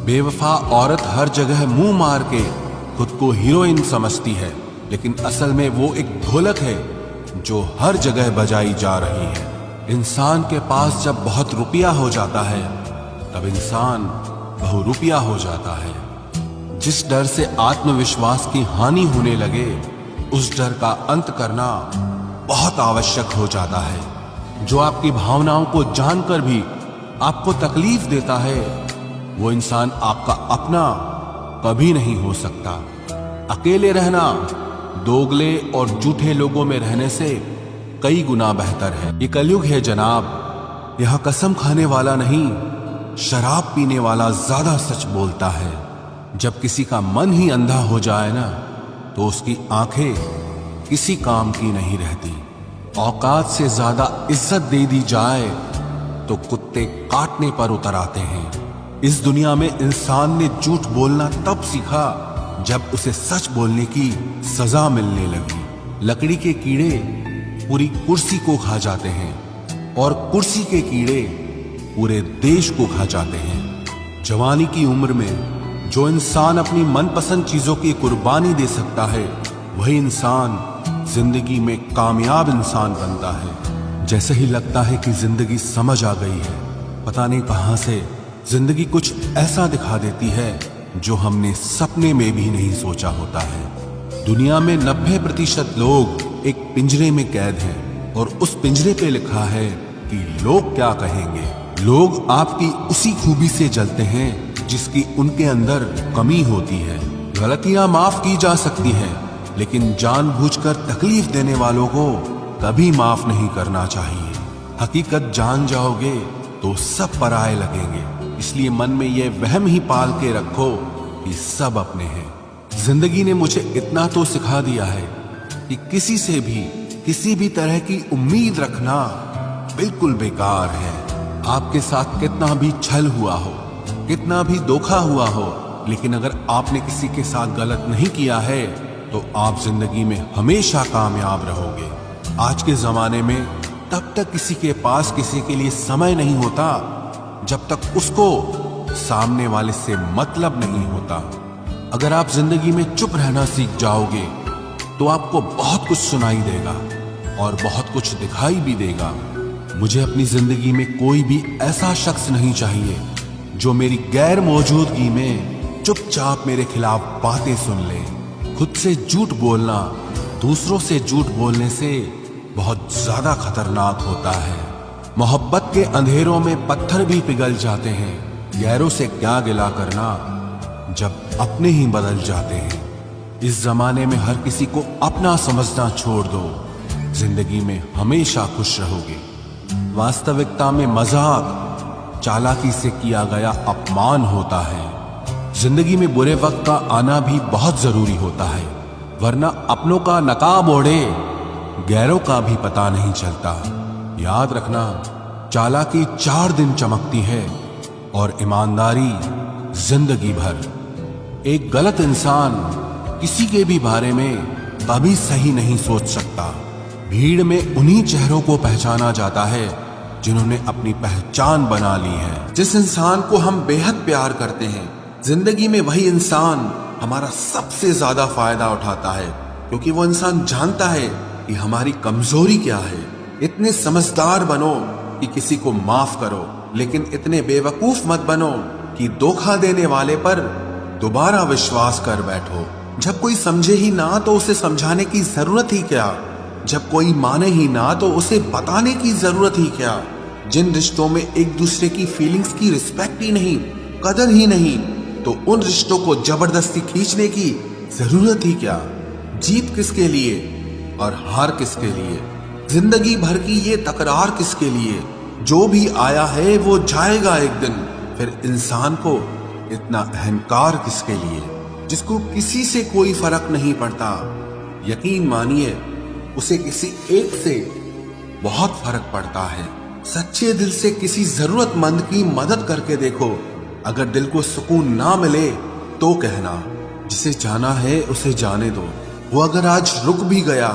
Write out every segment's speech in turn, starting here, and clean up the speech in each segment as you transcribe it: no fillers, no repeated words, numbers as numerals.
बेवफा औरत हर जगह मुंह मार के खुद को हीरोइन समझती है, लेकिन असल में वो एक ढोलक है जो हर जगह बजाई जा रही है। इंसान के पास जब बहुत रुपया हो जाता है तब इंसान बहुरुपया हो जाता है। जिस डर से आत्मविश्वास की हानि होने लगे उस डर का अंत करना बहुत आवश्यक हो जाता है। जो आपकी भावनाओं को जानकर भी आपको तकलीफ देता है वो इंसान आपका अपना कभी नहीं हो सकता। अकेले रहना दोगले और झूठे लोगों में रहने से कई गुना बेहतर है। ये कलयुग है जनाब, यह कसम खाने वाला नहीं शराब पीने वाला ज्यादा सच बोलता है। जब किसी का मन ही अंधा हो जाए ना तो उसकी आंखें किसी काम की नहीं रहती। औकात से ज्यादा इज्जत दे दी जाए तो कुत्ते काटने पर उतर आते हैं। इस दुनिया में इंसान ने झूठ बोलना तब सीखा जब उसे सच बोलने की सजा मिलने लगी। लकड़ी के कीड़े पूरी कुर्सी को खा जाते हैं और कुर्सी के कीड़े पूरे देश को खा जाते हैं। जवानी की उम्र में जो इंसान अपनी मनपसंद चीजों की कुर्बानी दे सकता है वही इंसान जिंदगी में कामयाब इंसान बनता है। जैसे ही लगता है कि जिंदगी समझ आ गई है, पता नहीं कहां से जिंदगी कुछ ऐसा दिखा देती है जो हमने सपने में भी नहीं सोचा होता है। दुनिया में 90% लोग एक पिंजरे में कैद हैं और उस पिंजरे पे लिखा है कि लोग क्या कहेंगे। लोग आपकी उसी खूबी से जलते हैं जिसकी उनके अंदर कमी होती है। गलतियां माफ की जा सकती हैं, लेकिन जानबूझकर तकलीफ देने वालों को कभी माफ नहीं करना चाहिए। हकीकत जान जाओगे तो सब पराये लगेंगे, इसलिए मन में यह वहम ही पाल के रखो कि सब अपने हैं। जिंदगी ने मुझे इतना तो सिखा दिया है कि किसी से भी किसी भी तरह की उम्मीद रखना बिल्कुल बेकार है। आपके साथ कितना भी छल हुआ हो, कितना भी धोखा हुआ हो, लेकिन अगर आपने किसी के साथ गलत नहीं किया है तो आप जिंदगी में हमेशा कामयाब रहोगे। आज के जमाने में तब तक किसी के पास किसी के लिए समय नहीं होता जब तक उसको सामने वाले से मतलब नहीं होता। अगर आप जिंदगी में चुप रहना सीख जाओगे तो आपको बहुत कुछ सुनाई देगा और बहुत कुछ दिखाई भी देगा। मुझे अपनी जिंदगी में कोई भी ऐसा शख्स नहीं चाहिए जो मेरी गैर मौजूदगी में चुपचाप मेरे खिलाफ बातें सुन ले। खुद से झूठ बोलना दूसरों से झूठ बोलने से बहुत ज्यादा खतरनाक होता है। मोहब्बत के अंधेरों में पत्थर भी पिघल जाते हैं। गैरों से क्या गिला करना जब अपने ही बदल जाते हैं। इस जमाने में हर किसी को अपना समझना छोड़ दो, जिंदगी में हमेशा खुश रहोगे। वास्तविकता में मजाक चालाकी से किया गया अपमान होता है। जिंदगी में बुरे वक्त का आना भी बहुत जरूरी होता है, वरना अपनों का नकाब ओढ़े गैरों का भी पता नहीं चलता। याद रखना, चालाकी 4 दिन चमकती है और ईमानदारी जिंदगी भर। एक गलत इंसान किसी के भी बारे में कभी सही नहीं सोच सकता। भीड़ में उन्हीं चेहरों को पहचाना जाता है जिन्होंने अपनी पहचान बना ली है। जिस इंसान को हम बेहद प्यार करते हैं, जिंदगी में वही इंसान हमारा सबसे ज्यादा फायदा उठाता है, क्योंकि वो इंसान जानता है कि हमारी कमजोरी क्या है। इतने समझदार बनो कि किसी को माफ करो, लेकिन इतने बेवकूफ मत बनो कि धोखा देने वाले पर दोबारा विश्वास कर बैठो। जब कोई समझे ही ना तो उसे समझाने की जरूरत ही क्या। जब कोई माने ही ना तो उसे बताने की जरूरत ही क्या। जिन रिश्तों में एक दूसरे की फीलिंग्स की रिस्पेक्ट ही नहीं, कदर ही नहीं, तो उन रिश्तों को जबरदस्ती खींचने की जरूरत ही क्या। जीत किसके लिए और हार किसके लिए, जिंदगी भर की ये तकरार किसके लिए। जो भी आया है वो जाएगा एक दिन। फिर इंसान को इतना अहंकार किसके लिए, जिसको किसी से कोई फर्क नहीं पड़ता। यकीन मानिए उसे किसी एक से बहुत फर्क पड़ता है। सच्चे दिल से किसी जरूरतमंद की मदद करके देखो। अगर दिल को सुकून ना मिले तो कहना, जिसे जाना है उसे जाने दो। वो अगर आज रुक भी गया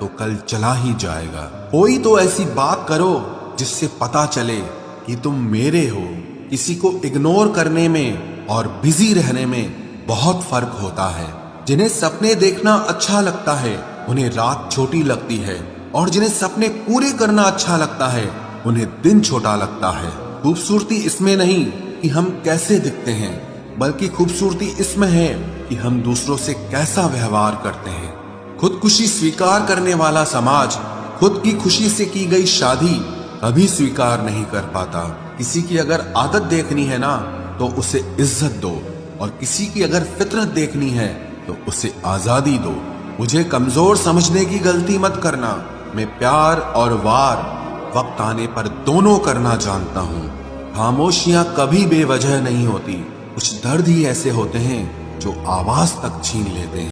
तो कल चला ही जाएगा। कोई तो ऐसी बात करो जिससे पता चले कि तुम मेरे हो। किसी को इग्नोर करने में और बिजी रहने में बहुत फर्क होता है। जिन्हें सपने देखना अच्छा लगता है उन्हें रात छोटी लगती है, और जिन्हें सपने पूरे करना अच्छा लगता है उन्हें दिन छोटा लगता है। खूबसूरती इसमें नहीं कि हम कैसे दिखते हैं, बल्कि खूबसूरती इसमें है कि हम दूसरों से कैसा व्यवहार करते हैं। खुदकुशी स्वीकार करने वाला समाज खुद की खुशी से की गई शादी कभी स्वीकार नहीं कर पाता। किसी की अगर आदत देखनी है ना तो उसे इज्जत दो, और किसी की अगर फितरत देखनी है तो उसे आजादी दो। मुझे कमजोर समझने की गलती मत करना। मैं प्यार और वार वक्त आने पर दोनों करना जानता हूँ। खामोशियां कभी बेवजह नहीं होती। कुछ दर्द ही ऐसे होते हैं जो आवाज तक छीन लेते हैं।